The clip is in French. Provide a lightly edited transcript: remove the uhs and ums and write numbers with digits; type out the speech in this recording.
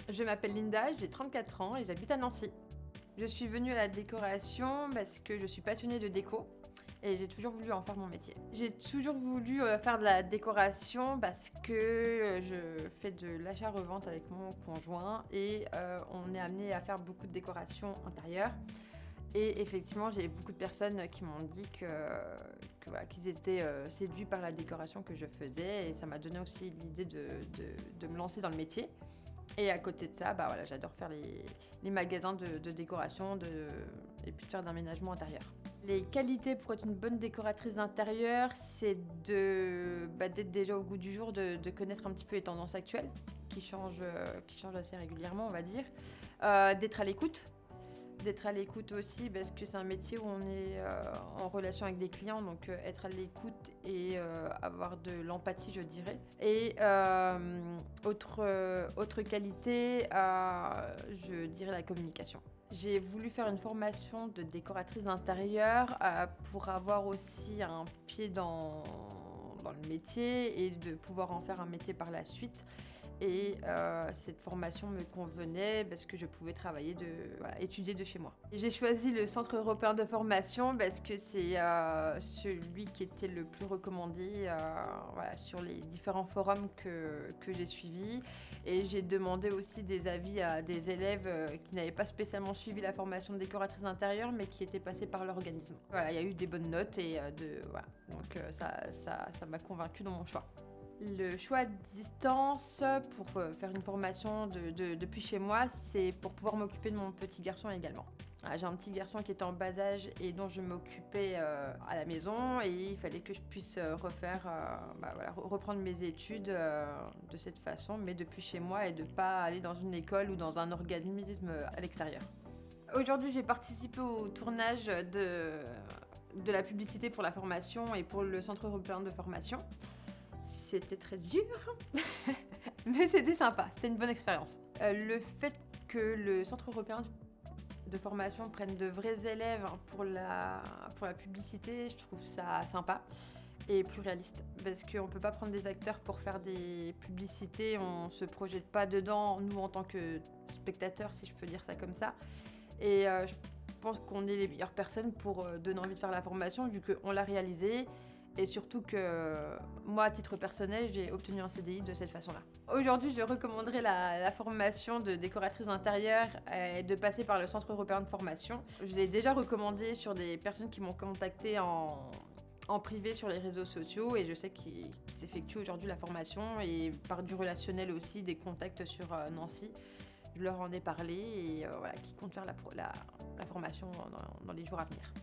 Je m'appelle Linda, j'ai 34 ans et j'habite à Nancy. Je suis venue à la décoration parce que je suis passionnée de déco et j'ai toujours voulu en faire mon métier. J'ai toujours voulu faire de la décoration parce que je fais de l'achat-revente avec mon conjoint et on est amené à faire beaucoup de décorations intérieures. Et effectivement, j'ai beaucoup de personnes qui m'ont dit voilà, qu'ils étaient séduits par la décoration que je faisais et ça m'a donné aussi l'idée de me lancer dans le métier. Et à côté de ça, bah voilà, j'adore faire les magasins de décoration et puis de faire d'aménagement intérieur. Les qualités pour être une bonne décoratrice d'intérieur, c'est d'être déjà au goût du jour, de connaître un petit peu les tendances actuelles qui changent assez régulièrement, on va dire. D'être à l'écoute. D'être à l'écoute aussi parce que c'est un métier où on est en relation avec des clients, donc être à l'écoute et avoir de l'empathie, je dirais. Et autre qualité, je dirais la communication. J'ai voulu faire une formation de décoratrice d'intérieur pour avoir aussi un pied dans le métier et de pouvoir en faire un métier par la suite. Et cette formation me convenait parce que je pouvais travailler, étudier de chez moi. J'ai choisi le Centre européen de formation parce que c'est celui qui était le plus recommandé sur les différents forums que j'ai suivis. Et j'ai demandé aussi des avis à des élèves qui n'avaient pas spécialement suivi la formation de décoratrice d'intérieur mais qui étaient passés par l'organisme. Voilà, il y a eu des bonnes notes et donc ça m'a convaincue dans mon choix. Le choix à distance pour faire une formation depuis chez moi, c'est pour pouvoir m'occuper de mon petit garçon également. J'ai un petit garçon qui est en bas âge et dont je m'occupais à la maison et il fallait que je puisse reprendre mes études de cette façon, mais depuis chez moi et de ne pas aller dans une école ou dans un organisme à l'extérieur. Aujourd'hui, j'ai participé au tournage de la publicité pour la formation et pour le Centre européen de formation. C'était très dur, mais c'était sympa, c'était une bonne expérience. Le fait que le Centre européen de formation prenne de vrais élèves pour la publicité, je trouve ça sympa et plus réaliste. Parce qu'on ne peut pas prendre des acteurs pour faire des publicités, on ne se projette pas dedans, nous en tant que spectateurs, si je peux dire ça comme ça. Et je pense qu'on est les meilleures personnes pour donner envie de faire la formation, vu qu'on l'a réalisée. Et surtout que moi, à titre personnel, j'ai obtenu un CDI de cette façon-là. Aujourd'hui, je recommanderais la formation de décoratrice d'intérieur et de passer par le Centre européen de formation. Je l'ai déjà recommandé sur des personnes qui m'ont contacté en privé sur les réseaux sociaux et je sais qu'ils s'effectuent aujourd'hui la formation et par du relationnel aussi, des contacts sur Nancy. Je leur en ai parlé et qui comptent faire la formation dans les jours à venir.